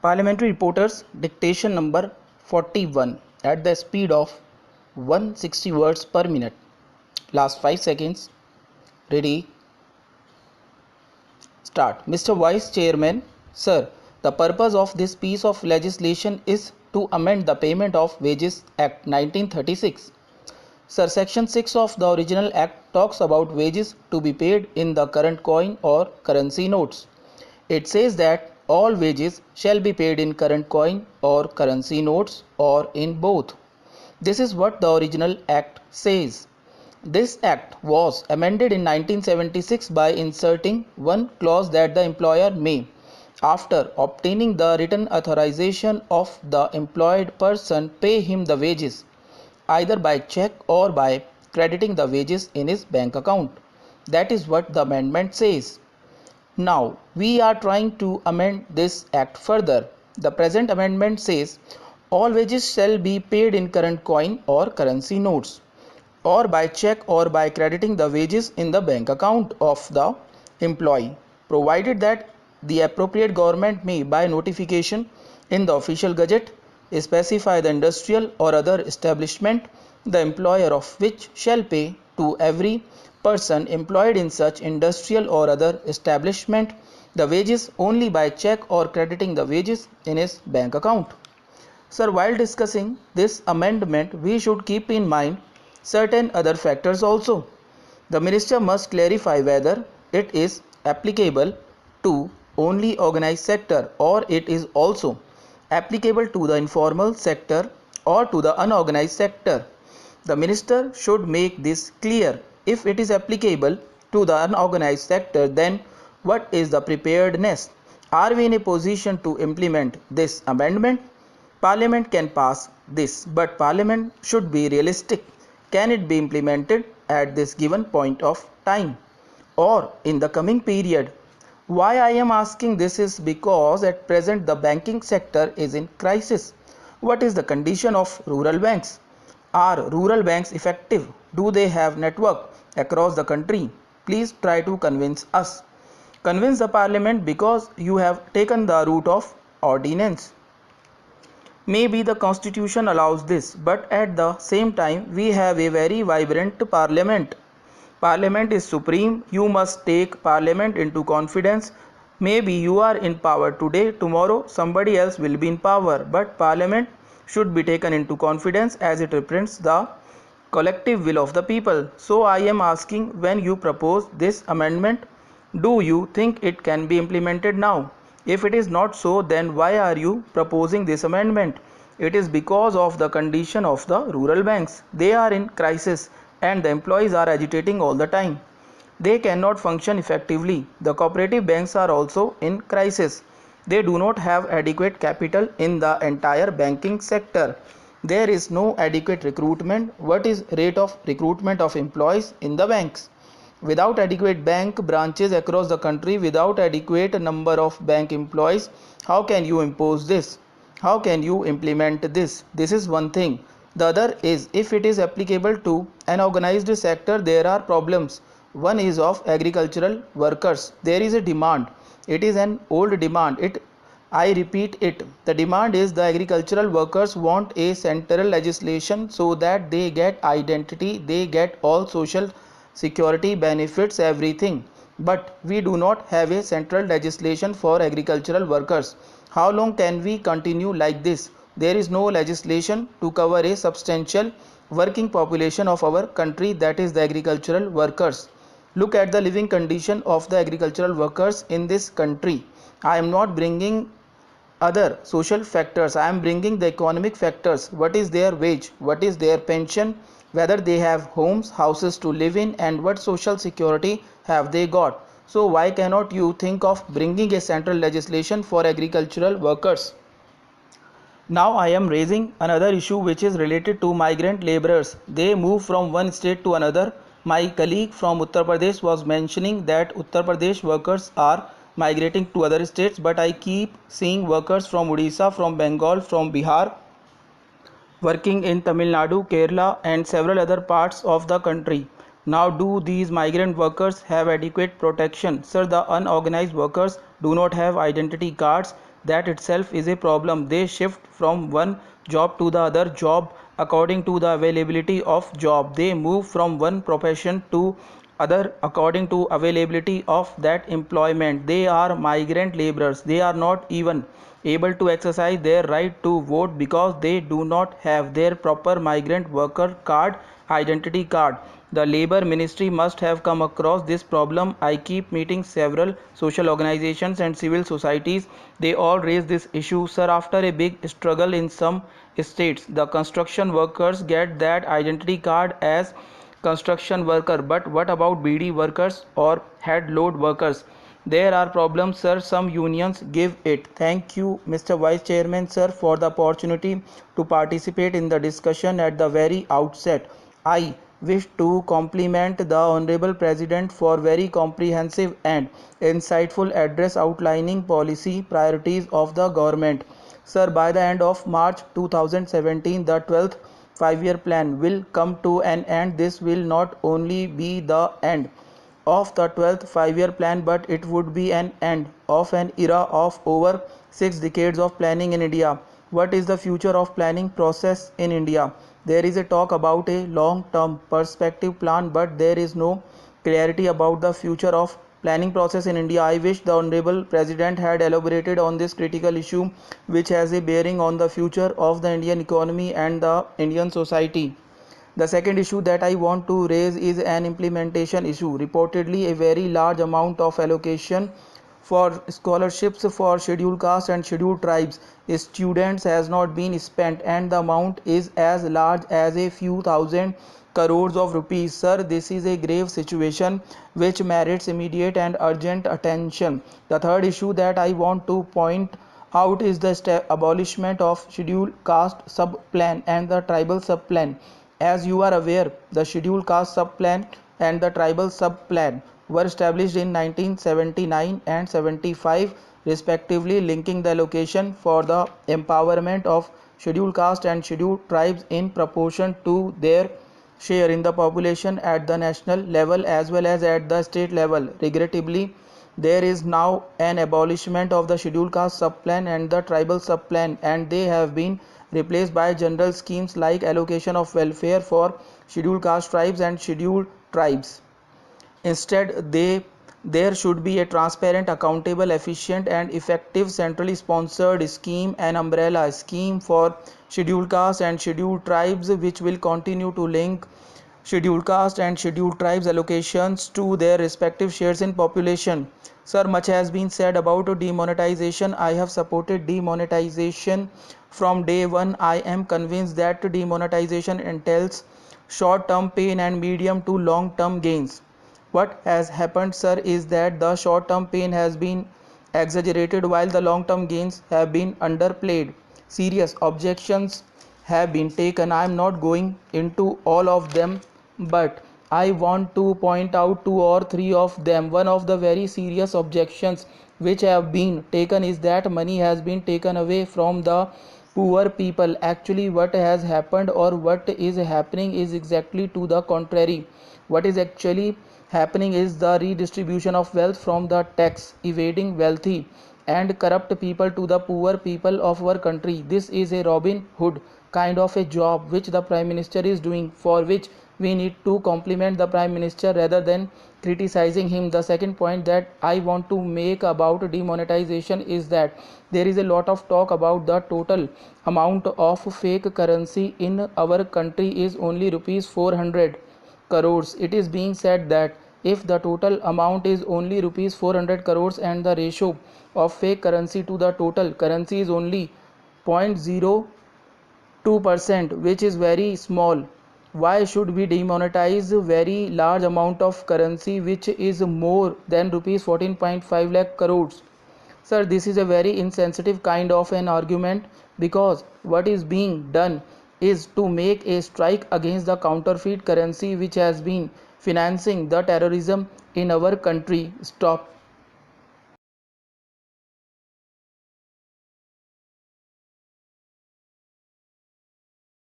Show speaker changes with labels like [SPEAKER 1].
[SPEAKER 1] Parliamentary reporters dictation number 41 at the speed of 160 words per minute. Last 5 seconds. Ready? Start. Mr. Vice Chairman, sir, the purpose of this piece of legislation is to amend the Payment of Wages Act 1936. Sir, Section 6 of the original Act talks about wages to be paid in the current coin or currency notes. It says that all wages shall be paid in current coin or currency notes or in both. This is what the original Act says. This Act was amended in 1976 by inserting one clause that the employer may, after obtaining the written authorization of the employed person, pay him the wages either by check or by crediting the wages in his bank account. That is what the amendment says. Now, we are trying to amend this act further. The present amendment says all wages shall be paid in current coin or currency notes, or by check or by crediting the wages in the bank account of the employee, provided that the appropriate government may, by notification in the official gazette, specify the industrial or other establishment, the employer of which shall pay to every person employed in such industrial or other establishment the wages only by check or crediting the wages in his bank account. Sir, while discussing this amendment, we should keep in mind certain other factors also. The minister must clarify whether it is applicable to only organized sector or it is also applicable to the informal sector or to the unorganized sector. The minister should make this clear. If it is applicable to the unorganized sector, then what is the preparedness? Are we in a position to implement this amendment? Parliament can pass this, but Parliament should be realistic. Can it be implemented at this given point of time or in the coming period? Why I am asking this is because at present the banking sector is in crisis. What is the condition of rural banks? Are rural banks effective? Do they have network across the country? Please try to convince us. Convince the Parliament because you have taken the route of ordinance. Maybe the constitution allows this, but at the same time we have a very vibrant parliament. Parliament is supreme. You must take Parliament into confidence. Maybe you are in power today, tomorrow somebody else will be in power, but Parliament should be taken into confidence as it represents the collective will of the people. So I am asking, when you propose this amendment, do you think it can be implemented now? If it is not so, then why are you proposing this amendment? It is because of the condition of the rural banks. They are in crisis and the employees are agitating all the time. They cannot function effectively. The cooperative banks are also in crisis. They do not have adequate capital in the entire banking sector. There is no adequate recruitment. What is rate of recruitment of employees in the banks? Without adequate bank branches across the country, without adequate number of bank employees, how can you impose this? How can you implement this? This is one thing. The other is, if it is applicable to an organized sector, there are problems. One is of agricultural workers. There is a demand. It is an old demand. I repeat it. The demand is the agricultural workers want a central legislation so that they get identity, they get all social security benefits, everything. But we do not have a central legislation for agricultural workers. How long can we continue like this? There is no legislation to cover a substantial working population of our country, that is the agricultural workers. Look at the living condition of the agricultural workers in this country. I am not bringing other social factors, I am bringing the economic factors. What is their wage? What is their pension? Whether they have homes, houses to live in, and what social security have they got? So why cannot you think of bringing a central legislation for agricultural workers? Now I am raising another issue which is related to migrant laborers. They move from one state to another. My colleague from Uttar Pradesh was mentioning that Uttar Pradesh workers are migrating to other states, but I keep seeing workers from Odisha, from Bengal, from Bihar working in Tamil Nadu, Kerala and several other parts of the country. Now, do these migrant workers have adequate protection? Sir, the unorganized workers do not have identity cards. That itself is a problem. They shift from one job to the other job according to the availability of job. They move from one profession to other according to availability of that employment. They are migrant laborers. They are not even able to exercise their right to vote because they do not have their proper migrant worker card, identity card. The labor ministry must have come across this problem. I keep meeting several social organizations and civil societies. They all raise this issue. Sir, after a big struggle in some states, the construction workers get that identity card as construction worker. But what about BD workers or head load workers? There are problems, sir. Some unions give it. Thank you, Mr. Vice Chairman, sir, for the opportunity to participate in the discussion at the very outset. I wish to compliment the Honorable President for very comprehensive and insightful address outlining policy priorities of the government. Sir, by the end of March 2017, the 12th five-year plan will come to an end. This will not only be the end of the 12th five-year plan, but it would be an end of an era of over 6 decades of planning in India. What is the future of planning process in India? There is a talk about a long-term perspective plan, but there is no clarity about the future of planning process in India. I wish the Honorable President had elaborated on this critical issue, which has a bearing on the future of the Indian economy and the Indian society. The second issue that I want to raise is an implementation issue. Reportedly, a very large amount of allocation for scholarships for scheduled caste and scheduled tribes students has not been spent, and the amount is as large as a few thousand crores of rupees. Sir, this is a grave situation which merits immediate and urgent attention. The third issue that I want to point out is the abolishment of scheduled caste sub plan and the tribal sub plan. As you are aware, the scheduled caste sub plan and the tribal sub plan were established in 1979 and 75 respectively, linking the allocation for the empowerment of scheduled caste and scheduled tribes in proportion to their share in the population at the national level as well as at the state level. Regrettably, there is now an abolishment of the scheduled caste subplan and the tribal subplan, and they have been replaced by general schemes like allocation of welfare for scheduled caste tribes and scheduled tribes. Instead, there should be a transparent, accountable, efficient and effective centrally sponsored scheme, an umbrella scheme for scheduled caste and scheduled tribes, which will continue to link scheduled caste and scheduled tribes allocations to their respective shares in population. Sir, much has been said about demonetization. I have supported demonetization from day one. I am convinced that demonetization entails short-term pain and medium to long-term gains. What has happened, sir, is that the short-term pain has been exaggerated while the long-term gains have been underplayed. Serious objections have been taken. I am not going into all of them, but I want to point out two or three of them. One of the very serious objections which have been taken is that money has been taken away from the poor people. Actually, what has happened or what is happening is exactly to the contrary. What is actually happening is the redistribution of wealth from the tax evading wealthy and corrupt people to the poor people of our country. This is a Robin Hood kind of a job which the Prime Minister is doing, for which we need to compliment the Prime Minister rather than criticizing him. The second point that I want to make about demonetization is that there is a lot of talk about the total amount of fake currency in our country is only rupees 400 crores. It is being said that if the total amount is only rupees 400 crores and the ratio of fake currency to the total currency is only 0.02%, which is very small, why should we demonetize very large amount of currency which is more than rupees 14.5 lakh crores? Sir, this is a very insensitive kind of an argument, because what is being done is to make a strike against the counterfeit currency which has been financing the terrorism in our country. Stop